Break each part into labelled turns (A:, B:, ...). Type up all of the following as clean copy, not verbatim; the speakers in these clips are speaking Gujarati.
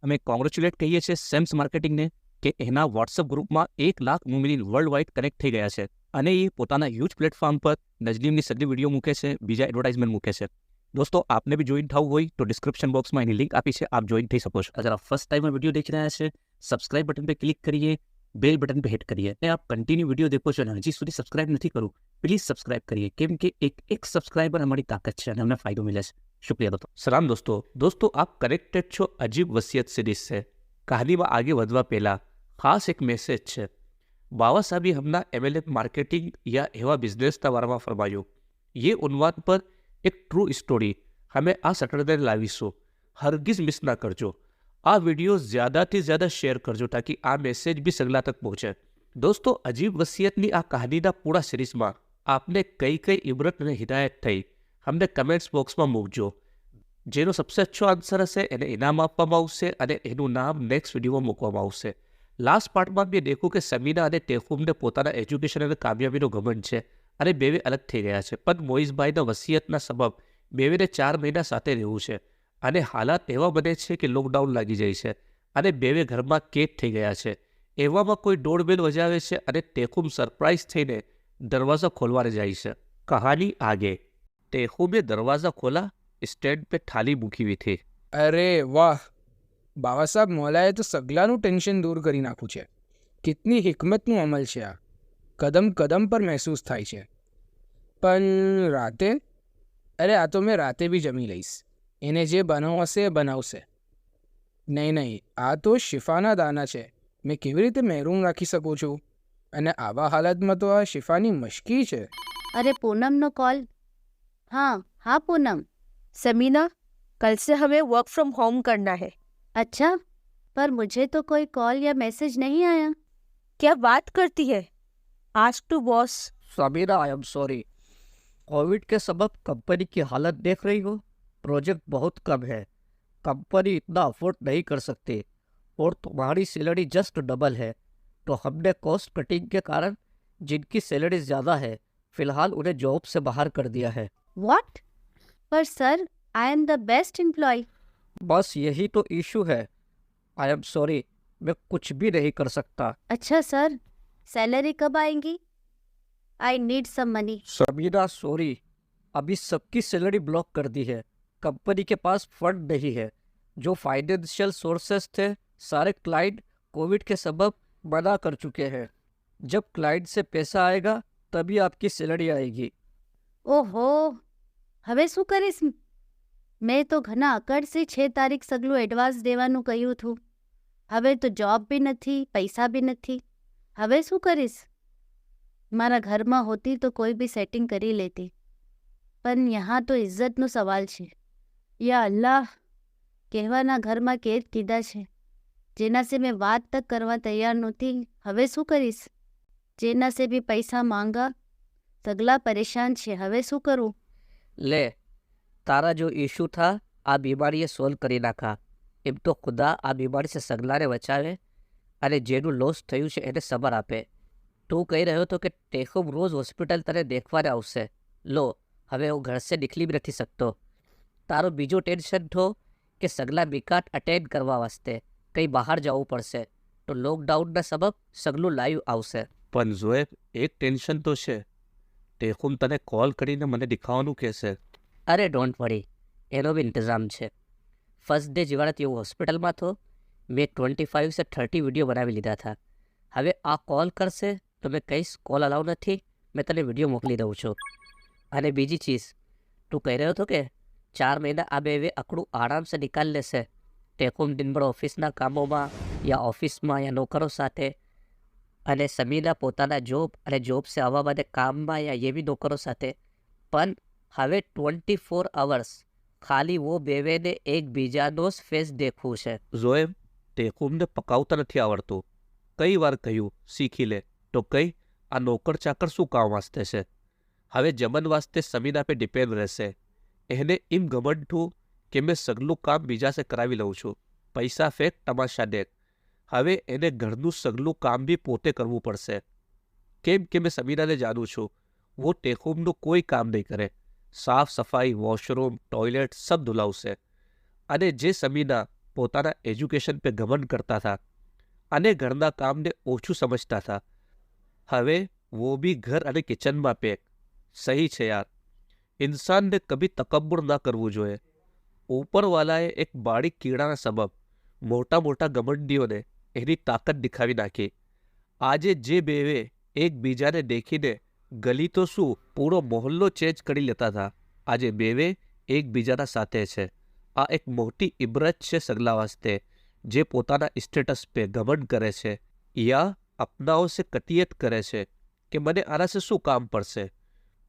A: અમે કોંગ્રેચ્યુલેટ કહીએ છીએ સેમ્સ માર્કેટિંગને કે એના વોટ્સઅપ ગ્રુપમાં 1 લાખ મુમિલીન વર્લ્ડ વાઇડ કનેક્ટ થઈ ગયા છે અને એ પોતાના હ્યુજ પ્લેટફોર્મ પર નજલીમની સગલી વિડીયો મૂકે છે, બીજા એડવર્ટાઇઝમેન્ટ મૂકે છે. દોસ્તો, આપને भी જોઈન થવું હોય તો ડિસ્ક્રિપ્શન બોક્સમાં એની લિંક આપી છે, આપ જોઈન થઈ શકો છો. અગર આપ ફર્સ્ટ ટાइम વિડીયો દેખ રહ્યા છે, સબસ્ક્રાઇબ બટન પર ક્લિક કરીએ, બેલ બટન પર હિટ કરીએ અને આપ કન્ટિન્યુ વિડીયો દેખો છો અને હજી સુધી સબસ્ક્રાઇબ નથી કરું, પ્લીઝ સબસ્ક્રાઇબ કરીએ, કેમ કે એક સબસ્ક્રાઇબર અમારી તાકાત છે અને અમને ફાયદો મળે છે. शुक्रिया दोस्तों. सलाम दोस्तों आप कनेक्टेड છો અજીબ વસિયત સિરીઝ છે. કહાનીમાં આગે વધવા પહેલા ખાસ એક મેસેજ છે. બાવા સાહેબે હમણાં MLM માર્કેટિંગ યા એવા બિઝનેસના બારામાં ફરમાયું. ये उन्वाद पर एक ट्रू स्टोरी हमें आ सैटरडे लावीशो. हरगिज मिस ना करजो. आ वीडियो ज़्यादाથી ज़्यादा शेयर करजो ताकि आ मैसेज भी सगला तक पहुँचे. दोस्तों, अजीब वसियतनी आ कहानीના પૂરા સિરીઝમાં આપને કઈ ઇબરત અને હિદાયત થઈ हमने कमेंट्स बॉक्स में मूकजो. जेनो सबसे अच्छो आंसर हशे एने इनाम आपवामां आवशे अने एनुं नाम नेक्स्ट विडियो में मूकवामां आवशे. लास्ट पार्ट में बे देखूँ कि समीना अने टेकुमने पोताना एज्युकेशन अने कामयाबीनो घमंड छे अने बेवे अलग थई गया छे. पण मोइज़भाईना वसियतना सबब बेवेने 4 महीना साथे रहेवुं छे अने हालात एवा बने छे कि लॉकडाउन लागी जाय छे अने बेवे घरमां कैद थई गया छे. एवामां कोई डोरबेल वजावे छे अने टेकुम सरप्राइज थईने दरवाजा खोलवाने जाय छे. कहानी आगे. टेकुमे दरवाजा खोला, स्टैंड पे थाली मूकी हुई थी.
B: अरे वाह, बाबा साहब मोलाए तो सगलाનું ટેન્શન દૂર કરી નાખ્યું છે. કેટલી હિકમતનું અમલ છે આ. કદમ કદમ પર મહેસૂસ થાય છે. પણ રાતે? અરે આ તો મેં રાતે બી જમી લઈશ. એને જે બનાવશે બનાવશે. નહીં, આ તો શિફાના દાના છે. મેં કેવી રીતે મહેરૂમ રાખી શકું છું? અને આવા હાલતમાં તો આ શિફાની મશ્કી છે.
C: अरे पूनम नो कॉल. हाँ पूनम.
D: समीना, कल से हमें वर्क फ्रॉम होम करना है.
C: अच्छा, पर मुझे तो कोई कॉल या मैसेज नहीं आया.
D: क्या बात करती है? Ask to boss.
E: Sameena, I am sorry. Covid के सबब कंपनी की हालत देख रही हो. प्रोजेक्ट बहुत कम है. कंपनी इतना अफोर्ड नहीं कर सकती और तुम्हारी सैलरी जस्ट डबल है. तो हमने कॉस्ट कटिंग के कारण जिनकी सैलरी ज़्यादा है फिलहाल उन्हें जॉब से बाहर कर दिया है.
C: व्हाट? पर sir, I am the best employee.
E: बस यही तो इशू है. आई एम सॉरी, मैं कुछ भी नहीं कर सकता.
C: अच्छा सर, सैलरी कब आएंगी? I need some money.
E: Sameena sorry, अभी सबकी सैलरी ब्लॉक कर दी है. कंपनी के पास फंड नहीं है. जो फाइनेंशियल सोर्सेस थे सारे क्लाइंट कोविड के सबब मना कर चुके हैं. जब क्लाइंट से पैसा आएगा तभी आपकी सैलरी आएगी.
C: ઓહો, હવે શું કરીશ? મેં તો ઘણા અકડથી 6 તારીખ સગલું એડવાન્સ દેવાનું કહ્યું હતું. હવે તો જોબ બી નથી, પૈસા બી નથી. હવે શું કરીશ? મારા ઘરમાં હોતી તો કોઈ બી સેટિંગ કરી લેતી. પણ यहाँ તો ઇજ્જતનો સવાલ છે. યા અલ્લાહ, કહેવાના ઘરમાં કેદ કીધા છે. જેના સે મેં વાત તક કરવા તૈયાર નહોતી. હવે શું કરીશ? જેના સે બી પૈસા માંગા, सगला परेशान छे. हवे शू करूँ?
E: ले, तारा जो इशू था आ बीमारीए सोल्व करी नाखा. एम तो खुदा आ बीमारी से सगलाने बचावे अने जेनु लॉस थयुं छे एने सबर आपे. तू कही रह्यो तो कि टेकुम रोज हॉस्पिटल तने देखवाने आवशे. लो, हवे हूँ घर से निकली भी नहीं सकतो. तारो बीजो टेन्शन थो कि सगला मिकाट अटेन्ड करवा वास्ते कहीं बहार जवुं पड़शे तो लॉकडाउन सबब सगलू लाइव आवशे.
A: पण ज़ोएब, एक टेन्शन तो छे. टेकुम तने कॉल करीने मने दिखावानुं कहेशे.
E: अरे डोंट वरी, एनो भी इंतजाम छे. फर्स्ट डे जीवाणे तेवो हॉस्पिटल में थो. मैं 25 से 30 वीडियो बनावी लीधा था. हवे आ कॉल करशे तो मैं कहीश कॉल अलाउ नहीं, मैं तने वीडियो मोकली दऊं छुं. अने बीजी चीज, तू कही रह्यो तो कि 4 महीना आ बेवे अकड़ू आराम से निकाल लेशे. टेकुम दिनभर ऑफिसना कामोमां या ऑफिसमां या नौकरो साथे અને સમીના પોતાના જોબ અને જોબ સે આવવા માટે કામમાં યા એ બી નોકરો સાથે. પણ હવે 24 અવર્સ ખાલી वो બેવેને એકબીજાનો જ ફેસ દેખવું છે.
A: ઝોએબ, ટેકુમને પકાવતા નથી આવડતું. કઈ વાર કહ્યું શીખી લે તો કઈ આ નોકર ચાકર શું કામ વાસ્તે છે? હવે જમન વાસ્તે સમીના પે ડિપેન્ડ રહેશે. એને એમ ઘમંડ થું કે મેં સગલું કામ બીજા સે કરાવી લઉં છું. પૈસા ફેંક, તમાશા દેખ. હવે એને ઘરનું સગલું કામ બી પોતે કરવું પડશે. કેમ કે મેં સમીનાને જાણું છું, वो ટેકુમનું કોઈ કામ નહીં કરે. સાફ સફાઈ, વોશરૂમ, ટોયલેટ સબ ધુલાવશે. અને જે સમીના પોતાના એજ્યુકેશન पे ઘમંડ કરતા था અને ઘરના કામને ઓછું સમજતા था. હવે वो भी ઘર અને કિચનમાં પેક. સહી છે યાર. ઇન્સાનને કભી તકબ્બુર ના કરવું જોઈએ. ઉપરવાલાએ એક બારીક કીડાના સબબ મોટા મોટા ઘમંડીઓને એની તાકાત દેખાવી નાખી. આજે જે બેવે એકબીજાને દેખીને ગલી તો શું પૂરો મોહલ્લો ચેન્જ કરી લેતા હતા, આજે બેવે એકબીજાના સાથે છે. આ એક મોટી ઇબરત છે સગલા વાસ્તે, જે પોતાના સ્ટેટસ पे ઘમંડ કરે છે યા અપનાઓ સે કતિયત કરે છે કે મને આના સે શું કામ પડશે.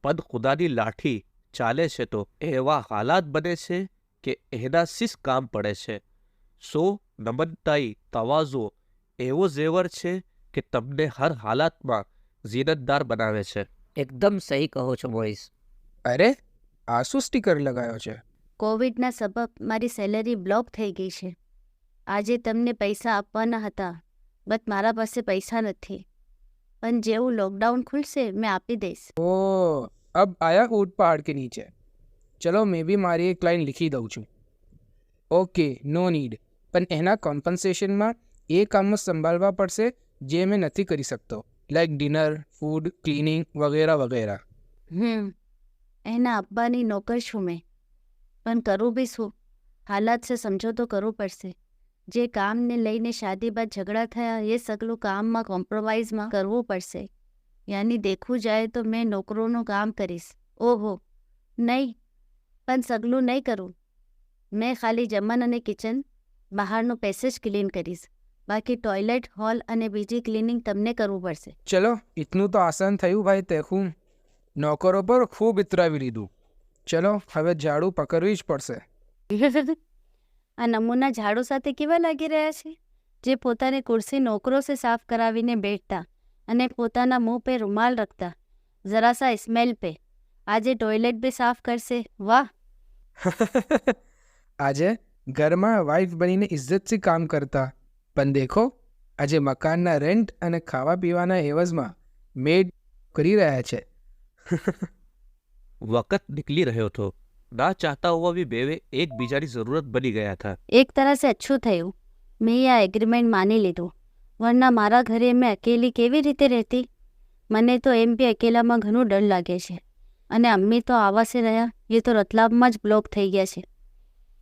A: પણ ખુદાની લાઠી ચાલે છે તો એવા હાલાત બને છે કે એના શીશ કામ પડે છે. સો નમનતાઈ તવાઝો એવો ઝેવર છે કે તમને હર હાલાતમાં ઝીનતદાર બનાવે છે.
E: એકદમ સહી કહો છો મોઇઝ.
B: અરે આ શું સ્ટીકર લગાવ્યો છે?
C: કોવિડના સબબ મારી સેલરી બ્લોક થઈ ગઈ છે. આજે તમને પૈસા આપવાના હતા, બટ મારા પાસે પૈસા નથી. પણ જેવું લોકડાઉન ખુલશે મેં આપી દઈશ.
B: ઓ અબ આયા ઊંટ પહાડ કે નીચે. ચલો મેં બી મારી એક લાઈન લીખી દઉં છું. ઓકે નો નીડ, પણ એના કોમ્પન્સેશનમાં એ કામો સંભાળવા પડશે જે મેં નથી કરી શકતો, લાઈક ડિનર, ફૂડ, ક્લિનિંગ વગેરે વગેરે.
C: એના આપવાની નોકર છું મેં, પણ કરું બી શું? હાલાત સે સમજો તો કરવું પડશે. જે કામને લઈને શાદી બાદ ઝઘડા થયા એ સગલું કામમાં કોમ્પ્રોમાઇઝમાં કરવું પડશે. યાની દેખવું જાય તો મેં નોકરોનું કામ કરીશ. ઓહો નહીં, પણ સગલું નહીં કરું. મેં ખાલી જમણ અને કિચન બહારનો પેસેજ ક્લીન કરીશ. બાકી ટોયલેટ, હોલ અને બીજી ક્લિનિંગ તમને કરવું પડશે.
B: ચલો ઇતનું તો આસાન થયું ભાઈ. તેખું નોકરો પર ખૂબ ઇતરાવી લીધું. ચલો હવે ઝાડુ પકડવી જ પડશે.
C: આ નમૂના ઝાડુ સાથે કેવા લાગી રહ્યા છે? જે પોતાની ખુરશી નોકરો સે સાફ કરાવીને બેઠતા અને પોતાના મુંહ पे રૂમાલ રખતા. જરા સા સ્મેલ पे આજે ટોયલેટ બી સાફ કરશે. વાહ.
B: આજે ઘરમાં વાઇફ બનીને ઇજ્જતથી કામ કરતા, પણ દેખો આજે મકાનના રેન્ટ અને ખાવા પીવાના એવઝમાં મેડ કરી રહ્યા છે.
A: વખત નીકળી રહ્યો હતો. ના ચાહતા હુआ भी બેવે એકબીજાની જરૂરત બની ગયા था.
C: એક तरह से अच्छું થયું મેં આ એગ્રીમેન્ટ માની લીધું, વરના મારા ઘરે મેં અકેલી કેવી રીતે રહેતી? મને તો એમ બી અકેલામાં ઘણું ડર લાગે છે. અને અમ્મી તો આવાસે રહ્યા, એ તો રતલાબમાં જ બ્લોક થઈ ગયા છે.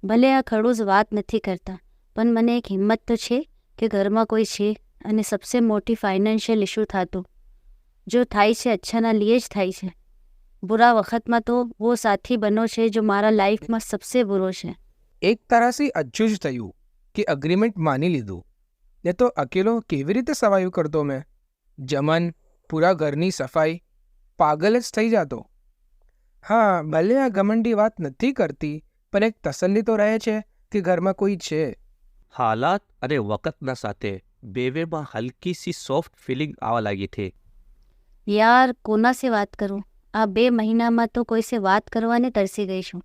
C: ભલે આ ખડૂસ વાત નથી કરતા, પણ મને એક હિંમત તો છે કે ઘરમાં કોઈ છે. અને સબસે મોટી ફાઇનાન્શિયલ ઇશ્યુ થતું જો થાય છે અચ્છાના લીએ જ થાય છે. બુરા વખતમાં તો વો સાથી બનો છે જો મારા લાઈફમાં સબસે બુરો છે.
B: એક તરહથી અચ્છું જ થયું કે અગ્રીમેન્ટ માની લીધું. ને તો અકેલો કેવી રીતે સવાયું કરતો મેં? જમન, પૂરા ઘરની સફાઈ, પાગલ જ થઈ જતો. હા ભલે આ ઘમંડી વાત નથી કરતી, પણ એક તસલ્લી તો રહે છે કે ઘરમાં કોઈ છે.
A: હાલાત અને વખતના સાથે બેવેમાં હલકી સી સોફ્ટ ફિલિંગ આવવા લાગી હતી.
C: યાર કોના સે વાત કરું? આ 2 મહિનામાં તો કોઈ સે વાત કરવાને તરસી ગઈ છું.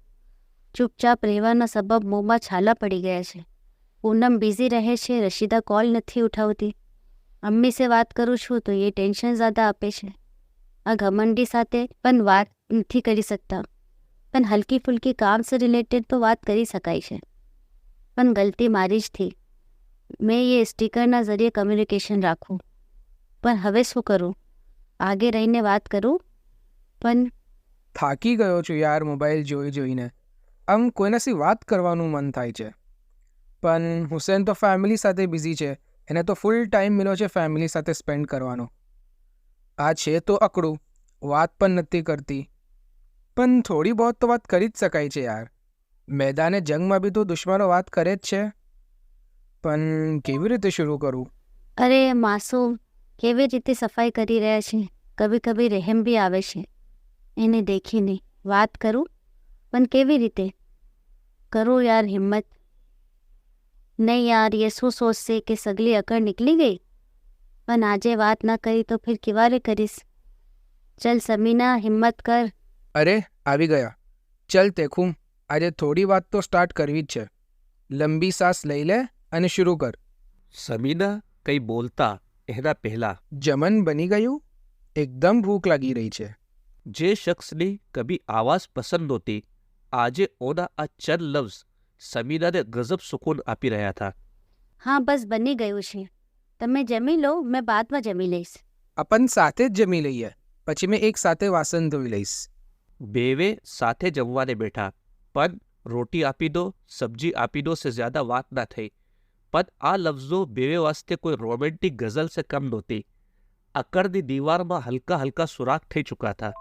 C: ચૂપચાપ રહેવાના સબબ મોંમાં છાલા પડી ગયા છે. પૂનમ બિઝી રહે છે, રશીદા કોલ નથી ઉઠાવતી. અમ્મી સે વાત કરું છું તો એ ટેન્શન ज़्यादा આપે છે. આ ઘમંડી સાથે પણ વાત નથી કરી શકતા, પણ હલકી ફુલકી કામ સે રિલેટેડ તો વાત કરી શકાય છે. પણ ગલતી મારી જ થી. મેં એ સ્ટીકરના જરીએ કમ્યુનિકેશન રાખું, પણ હવે શું કરું? આગે રહીને વાત કરું, પણ
B: થાકી ગયો છું યાર મોબાઈલ જોઈ જોઈને. આમ કોઈનાથી વાત કરવાનું મન થાય છે, પણ હુસેન તો ફેમિલી સાથે બિઝી છે. એને તો ફૂલ ટાઈમ મળ્યો છે ફેમિલી સાથે સ્પેન્ડ કરવાનો. આ છે તો અકડું, વાત પણ નથી કરતી. પણ થોડી બહુ તો વાત કરી જ શકાય છે યાર. મેદાને જંગમાં બી તો દુશ્મનો વાત કરે જ છે, પણ કેવી રીતે શરૂ કરું?
C: અરે માસૂમ કેવી રીતે સફાઈ કરી રહ્યા છે. કભી કભી રહેમ બી આવે છે એને દેખીને. વાત કરું, પણ કેવી રીતે કરું યાર? હિંમત નહીં યાર. ये શું સોચશે કે સગલી અકડ નીકળી ગઈ? પણ આજે વાત ના કરી તો ફિર કિવારે કરીશ? ચલ સમીના હિંમત કર.
B: અરે આવી ગયા. ચલ તેખું આજે થોડી વાત તો સ્ટાર્ટ કરવી જ છે. લંબી સાસ લઈ લે અને શરૂ કર.
A: સમીના કંઈ બોલતા એના પહેલા
B: જમન બની ગયું? એકદમ ભૂખ લાગી રહી છે.
A: જે શખ્સની કભી આવાज़ પસંદ હોતી, આજે ઓના આ ચંદ લફ્ઝ સમીરાને ગજબ સુકૂન આપી રહ્યા હતા.
C: હા બસ બની ગયું છે. તમે જમી લો, મેં બાદમાં જમી લઈશ.
B: આપણ સાથે જ જમી લઈએ, પછી મેં એક સાથે વાસણ ધોઈ લઈશ.
A: બેવે સાથે જમવાને બેઠા, પણ રોટી આપી દો, સબ્જી આપી દો સે જ્યાદા વાત ના થઈ. પણ આ લફ્ઝો બેવે વાસ્તે કોઈ રોમેન્ટિક ગઝલ સે કમ નહોતી. અક્કડની દીવારમાં હલકા હલકા સુરાખ થઈ ચૂકા હતા.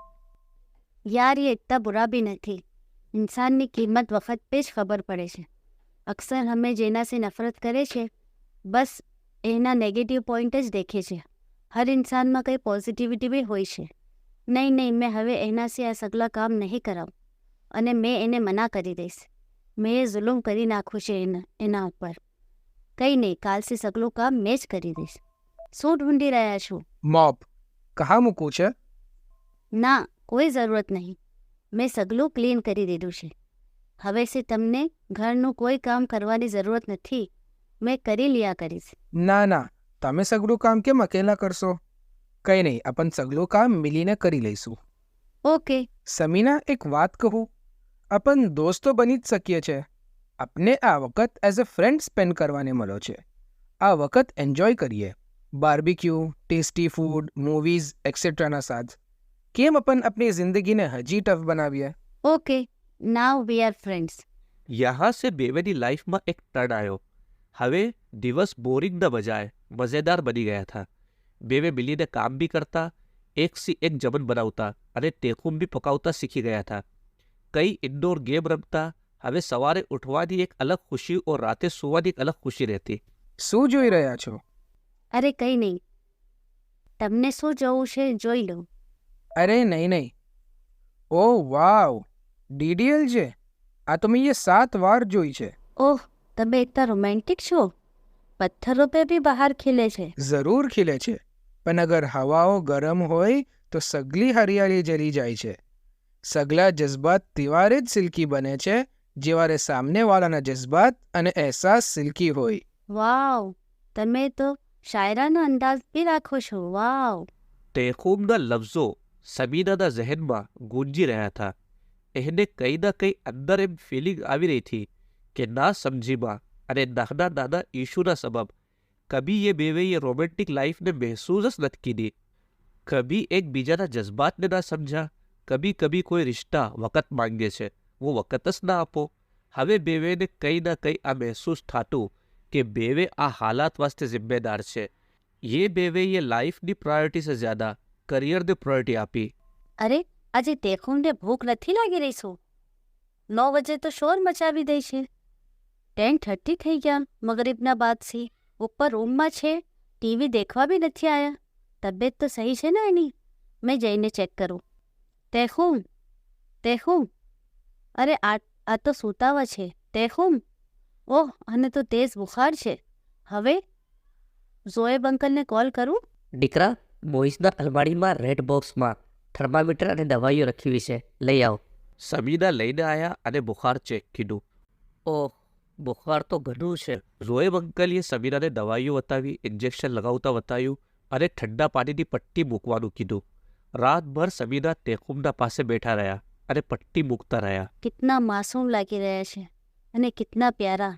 C: યાર ये इतना बुरा भी નથી. इंसानની કિંમત વખત पे જ ખબર પડે છે. અક્સર હમે જેના સે નફરત કરે છે બસ એના નેગેટિવ પોઈન્ટ જ દેખે છે. હર ઇન્સાનમાં કંઈ પોઝિટિવિટી બી હોય છે. નહીં મેં હવે એનાથી આ સગલા કામ નહીં કરાવું અને મેં એને મના કરી દઈશ. મેં એ જુલુમ કરી નાખું છે એના ઉપર. કંઈ નહીં, કાલથી સગલું કામ મેં જ કરી દઈશ. શું ઢૂંઢી રહ્યા છો?
B: મોપ કહા મૂકું છે?
C: ના, કોઈ જરૂરત નહીં. મેં સગલું ક્લીન કરી દીધું છે. હવેથી તમને ઘરનું કોઈ કામ કરવાની જરૂરત નથી. મેં કરી લિયા કરીશ.
B: ના, તમે સગળું કામ કેમ અકેલા કરશો? કંઈ નહીં, આપણ સગળું કામ મિલીને કરી લઈશું.
C: ઓકે.
B: સમીના, એક વાત કહું, આપણ દોસ્તો બની જ શકીએ છે. આપને આ વખત એઝ અ ફ્રેન્ડ સ્પેન્ડ કરવાને મળ્યો છે. આ વખત એન્જોય કરીએ, બાર્બીક્યુ, ટેસ્ટી ફૂડ, મૂવીઝ એક્સેટ્રાના સાથ. કેમ આપણ આપણી જિંદગીને હજી ટફ બનાવીએ?
C: Okay, now we are friends.
A: યહાં સે બેવેની લાઈફમાં એક ટર્ન આવ્યો. હવે દિવસ બોરિંગ ન બજાય મજેદાર બની ગયા હતા. બેવે મિલીને કામ બી કરતા, એક સી એક જમન બનાવતા અને ટેકુમ બી પકાવતા શીખી ગયા હતા. કઈ ઇન્ડોર ગેમ રમતા. હવે સવારે ઉઠવાની એક અલગ ખુશી ઓર રાતે સૂવાની એક અલગ ખુશી રહેતી.
B: શું જોઈ રહ્યા છો?
C: અરે કંઈ નહીં, તમને શું જોવું છે જોઈ લો.
B: અરે નહીં. ઓહ વાવ, ડીડીએલ છે. આ તો મેં 7 વાર જોઈ છે.
C: ઓહ, તમે ઇतना રોમેન્ટિક છો. પથ્થરો પે ભી બહાર ખીલે છે.
B: જરૂર ખીલે છે, પણ અગર હવાઓ ગરમ હોય તો સગલી હરિયાળી જલી જાય છે. સગલા જજ્બાત તિવારે જ સિલ્કી બને છે, જેવારે સામનેવાળાના જજ્બાત અને અહેસાસ સિલ્કી હોય.
C: વાવ, તમે તો શાયરાનો અંદાજ બી રાખો છો. વાવ.
A: ટેકુમના લફ્ઝો સમીનાના ઝહેનમાં ગૂંજી રહ્યા હતા. એને કંઈ ના કંઈ અંદર એમ ફિલિંગ આવી રહી હતી કે ના સમજીમાં અને નાના ઇશ્યુના સબબ કભી ये बेवे ये रोमांटिक लाइफ ने महसूस જ નથી કીધી. કભી એકબીજાના જજ્બાતને ના સમજા. કભી કોઈ રિશ્તા વખત માંગે છે, वो વખત જ ના આપો. હવે બેવેને કંઈ ના કંઈ આ મહેસૂસ થતું કે બેવે આ હાલાત વાસ્તે જિમ્મેદાર છે. ये બેવે ये લાઈફની પ્રાયોરિટી સે જ્યાદા કરિયરને પ્રાયોરિટી આપી.
C: અરે આજે તેખુંને ભૂખ નથી લાગી રહી શું? 9 બજે તો શોર મચાવી દે છે. 10:30 થઈ ગયા મગરિબના બાદથી. ઉપર રૂમમાં છે, ટીવી દેખવા બી નથી આવ્યા. તબિયત તો સહી છે ને એની? મેં જઈને ચેક કરું. તેખુમ, અરે આ તો સૂતાવા છે. તેખુમ, ઓહ અને તો તેજ બુખાર છે. હવે ઝોએબ અંકલને કોલ કરું?
E: દીકરા, બોઈસના અલમારીમાં રેડ બોક્સમાં થર્મામીટર અને દવાઈઓ રખી છે, લઈ આવો.
A: સમીના લઈને આવ્યા અને બુખાર ચેક કીધું.
E: ઓહ, બુખાર તો ઘણું છે.
A: ઝોએબ અંકલે સમીરાને દવાઈઓ બતાવી, ઇન્જેક્શન લગાવતા બતાવ્યું અને ઠંડા પાણીની પટ્ટી મૂકવાનું કીધું. રાતભર સમીરા ટેકુમના પાસે બેઠા રહ્યા અને પટ્ટી મૂકતા રહ્યા.
C: કિતના માસૂમ લાગી રહ્યા છે અને કિતના પ્યારા.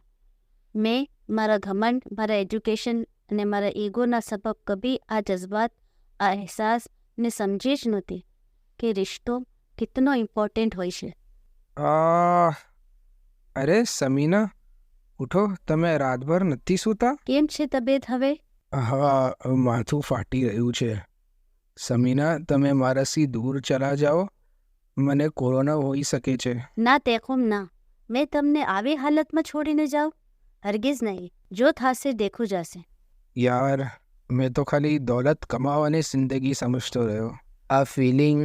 C: મેં મારા ઘમંડ, મારા એજ્યુકેશન અને મારા ઈગોના સબબ કભી આ જજ્બાત, આ અહેસાસને સમજી જ નહોતી કે રિશ્તો કિતનો ઇમ્પોર્ટન્ટ હોય છે.
B: અરે સમીના, ઉઠો. તમે રાતભર નથી સૂતા?
C: કેમ છે તબિયત હવે?
B: હા, માથું ફાટી રહ્યું છે. સમીના, તમે મારાથી દૂર ચલા જાઓ. મને કોરોના હોઈ શકે છે.
C: ના તેખુમ ના, મેં તમને આવી હાલતમાં છોડીને જાઉં? હરગીઝ નહીં. જો થાશે દેખું જશે.
B: યાર, મેં તો ખાલી દોલત કમાવાની જિંદગી સમજતો રહ્યો. આ ફિલિંગ,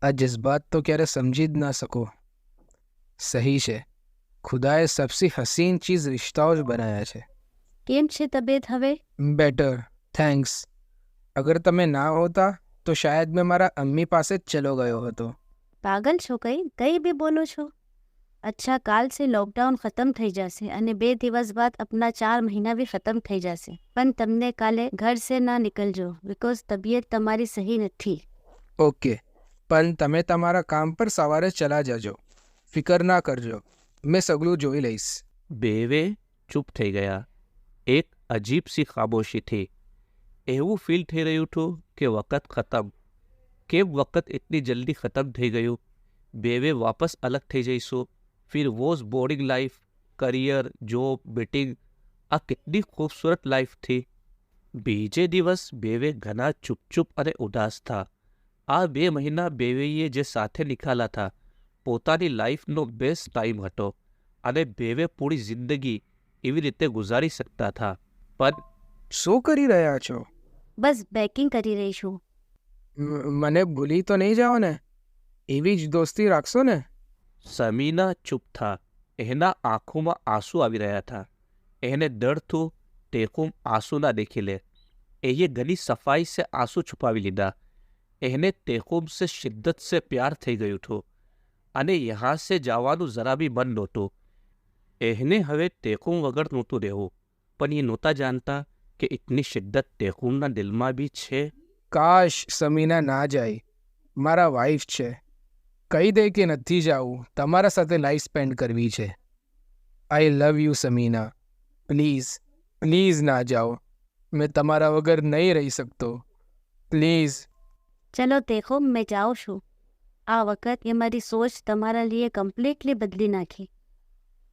B: આ જજ્બાત તો ક્યારે સમજી જ ના શકો. સહી છે, ખુદાએ સબસે હસીન ચીઝ રિશ્તાઓ જ બનાવ્યા છે.
C: કેમ છે તબિયત હવે?
B: Better, thanks. અગર તમે ના હોતા તો શાયદ મેં મારા અમ્મી પાસે જ ચલો ગયો હતો.
C: પાગલ છો કંઈ બી બોલો છો? અચ્છા, કાલ से લોકડાઉન ખતમ થઈ જશે અને 2 દિવસ બાદ अपना 4 મહિના બી ખતમ થઈ જશે. પણ તમને કાલે ઘર से ના નીકળજો બિકોઝ તબિયત તમારી સહી નથી.
B: ઓકે, પણ તમે તમારા કામ પર સવારે ચલા જજો. ફિકર ના કરજો, મેં સગલું જોઈ લઈશ.
A: બેવે ચૂપ થઈ ગયા. એક અજીબ સી ખામોશીથી. એવું ફીલ થઈ રહ્યું હતું કે વખત ખતમ. કેમ વખત એટલી જલ્દી ખતમ થઈ ગયું? બેવે વાપસ અલગ થઈ જઈશું. ફિર was boring life, career, job, meeting, આ કેટલી ખૂબસૂરત લાઈફ थी. બીજે દિવસ બેવે ઘણા ચૂપ અને ઉદાસ થા. આ 2 મહિના બેવેએ જે સાથે નીકાળ્યા હતા પોતાની લાઈફનો બેસ્ટ ટાઈમ હતો અને બેવે પૂરી જિંદગી એવી રીતે ગુજારી શકતા હતા. પણ
B: શું કરી રહ્યા છો?
C: બસ બેકિંગ કરી રહી છું.
B: મને ભૂલી તો નહીં જાઓ ને? એવી જ દોસ્તી રાખશો ને?
A: સમીના ચૂપ થા. એના આંખોમાં આંસુ આવી રહ્યા હતા. એને ડર થું ટેકુમ આંસુ ના દેખી લે. એ ઘણી સફાઈ સે આંસુ છુપાવી લીધા. એને ટેકુમ સે શિદ્દત સે પ્યાર થઈ ગયું હતું અને યહાં સે જવાનું જરા બી મન નહોતું. એને હવે ટેકુમ વગર નહોતું રહેવું, પણ એ નહોતા જાણતા કે એટલી શિદ્દત ટેકુમના દિલમાં બી છે.
B: કાશ સમીના ના જાય. મારા વાઈફ છે. કહી દે કે નથી જાવું, તમારા સાથે લાઈફ સ્પેન્ડ કરવી છે. આઈ લવ યુ સમીના. પ્લીઝ પ્લીઝ ના જાઓ. મેં તમારા વગર નહીં રહી શકતો. પ્લીઝ.
C: ચલો દેખો, મેં જાઉં છું. આ વખત એ મારી સોચ તમારા લીએ કમ્પ્લીટલી બદલી નાખી.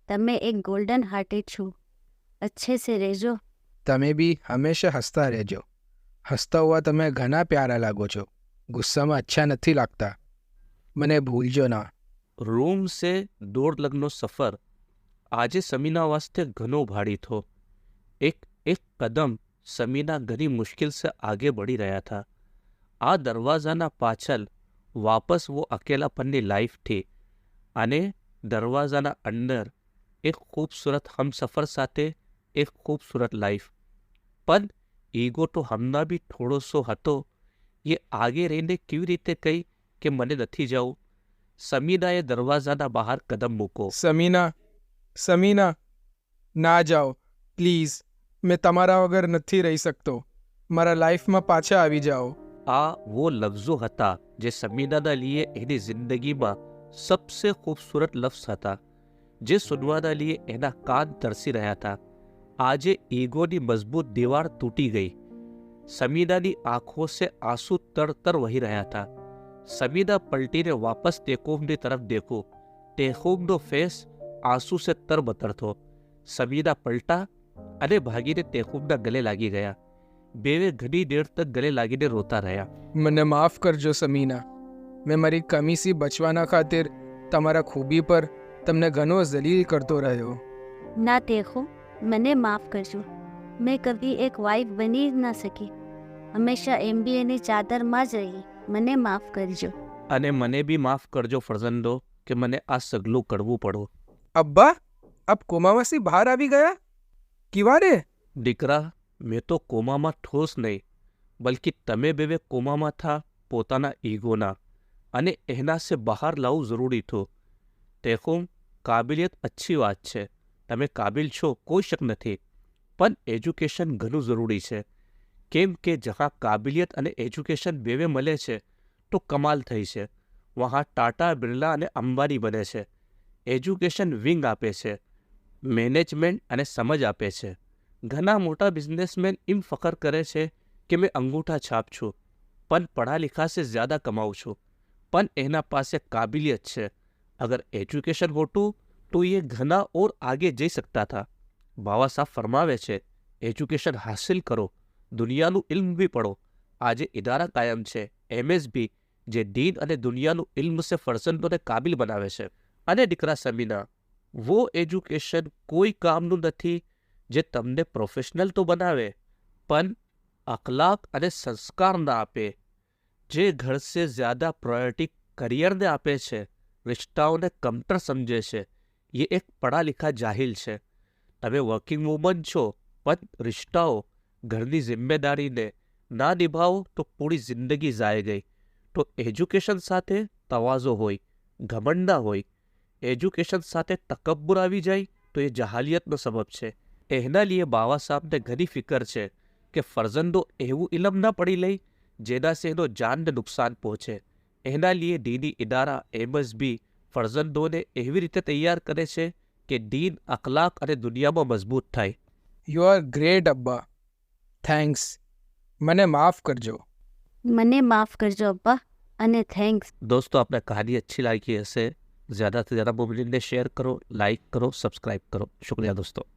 C: તમે એક ગોલ્ડન હાર્ટેડ છો. અચ્છે સે રહેજો.
B: તમે બી હંમેશા હસતા રહેજો. હસતા હોવા તમે ઘણા પ્યારા લાગો છો. ગુસ્સામાં અચ્છા નથી લાગતા. મને ભૂલજો ના.
A: રૂમ સે 2 લગનો સફર આજે સમીના વાસ્તે ઘણો ભારી થો. એક એક કદમ સમીના ઘણી મુશ્किल से आगे बढ़ी રહ્યા था. આ દરવાજાના પાછળ વાપસ वो અકેલાપનની લાઈફ थी અને દરવાજાના અંદર એક ખૂબસૂરત હમસફર સાથે એક ખૂબસૂરત લાઈફ. પણ ઈગો તો હમણાં બી થોડો સો હતો. એ આગે રહીને કેવી રીતે કહી કે મને નથી જવું? સમીનાએ દરવાજાના બહાર કદમ મૂકો.
B: સમીના, સમીના, ના જાઓ પ્લીઝ. મેં તમારા વગર નથી રહી શકતો. મારા લાઈફમાં પાછા આવી જાઓ.
A: આ વો લફ્ઝો હતા જે સમીનાના લીએ એની જિંદગીમાં સબસે ખૂબસૂરત લફ્ઝ હતા, જે સુનવાના લીએ એના કાન તરસી રહ્યા હતા. આજે ઈગોની મજબૂત દીવાર તૂટી ગઈ. સમીનાની આંખો સે આંસુ તરતર વહી રહ્યા હતા. સમીના પલટીને વાપસ ટેકુમની તરફ દેખો. ટેકુમનો ફેસ આંસુ સે તરબતર થો. સમીના પલટા અને ભાગીને ટેકુમના ગલે લાગી ગયા. બેવે ઘણી દેર તક ગલે લાગીને રોતા રહ્યા.
B: મને માફ કરજો સમીના. મેં મારી કમીથી બચવાના ખાतिर તમારા ખૂબી પર તમને ઘણો જલીલ કરતો રહ્યો.
C: ના દેખો, મને માફ કરજો. મેં કભી એક વાઇફ બની જ ના શકી. હંમેશા MBAની ચાદરમાં જ રહી. મને માફ કરજો.
A: અને મને બી માફ કરજો ફરજંદો કે મને આ સગલું કરવું પડો.
B: અબ્બા, આપ કોમામાંથી બહાર આવી ગયા? કિવારે?
A: દીકરા, મેં તો કોમામાં ઠોસ નહીં, બલકી તમે બેવે કોમામાં થા પોતાના ઈગોના, અને એના સે બહાર લાવવું જરૂરી થયું. ટેકુમ, કાબિલિયત અચ્છી વાત છે. તમે કાબિલ છો, કોઈ શક નથી. પણ એજ્યુકેશન ઘણું જરૂરી છે. કેમ કે જहाँ કાબિલિયત અને એજ્યુકેશન બેવે મળે છે તો કમાલ થઈ છે. વहाँ ટાટા, બિરલા અને અંબાની બને છે. એજ્યુકેશન વિંગ આપે છે, મેનેજમેન્ટ અને સમજ આપે છે. ઘણા મોટા બિઝનેસમેન એમ ફખર કરે છે કે મેં અંગૂઠા છાપ છું, પણ પढ़ा लिखा से ज़्यादा કમાઉં છું. પણ એના પાસે કાબિલિયત છે. અગર એજ્યુકેશન હોતું તો એ ઘણા ઓર આગે જઈ શકતા હતા. બાબા સાહેબ ફરમાવે છે, એજ્યુકેશન હાસિલ કરો, દુનિયાનું ઇલ્મ બી પढ़ो. આજે ઇદારા કાયમ છે MSB, જે દીન અને દુનિયાનું ઇલ્મ સે ફરજંદોને કાબિલ બનાવે છે. અને દીકરા સમીના, વો એજ્યુકેશન કોઈ કામનું નથી જે તમને પ્રોફેશનલ તો બનાવે પણ અખલાક અને સંસ્કાર ના આપે. જે ઘર સે જ્યાદા પ્રાયોરિટી કરિયરને આપે છે, રિશ્તાઓને કમતર સમજે છે, એ એક પढ़ा लिखा જાહિલ છે. તમે વર્કિંગ વુમન છો, પણ રિશ્તાઓ, ઘરની જિમ્મેદારીને ના નિભાવો તો પૂરી જિંદગી જાય ગઈ. તો એજ્યુકેશન સાથે તવાઝો હોય, ઘમંડ ના હોય. એજ્યુકેશન સાથે તકબ્બુર આવી જાય તો એ જહાલિયતનો સબબ છે. એના લીએ બાવા સાહેબને ઘણી ફિકર છે કે ફરજંદો એવું ઇલમ ના પડી લે જેના સે એનો જાનને નુકસાન પહોંચે. એના લીએ દીની ઇદારા MSB ફરજંદોને એવી રીતે તૈયાર કરે છે કે દીન અખલાક અને દુનિયામાં મજબૂત થાય.
B: યુ આર ગ્રેટ અબ્બા. થેન્ક્સ. મને માફ કરજો.
C: મને માફ કરજો અબ્બા અને થેન્ક્સ.
A: दोस्तों आपने कहानी अच्छी लगी ऐसे ज़्यादा से ज़्यादा मोमिनीन ने शेयर करो, लाइक करो, सब्सक्राइब करो. शुक्रिया दोस्तों.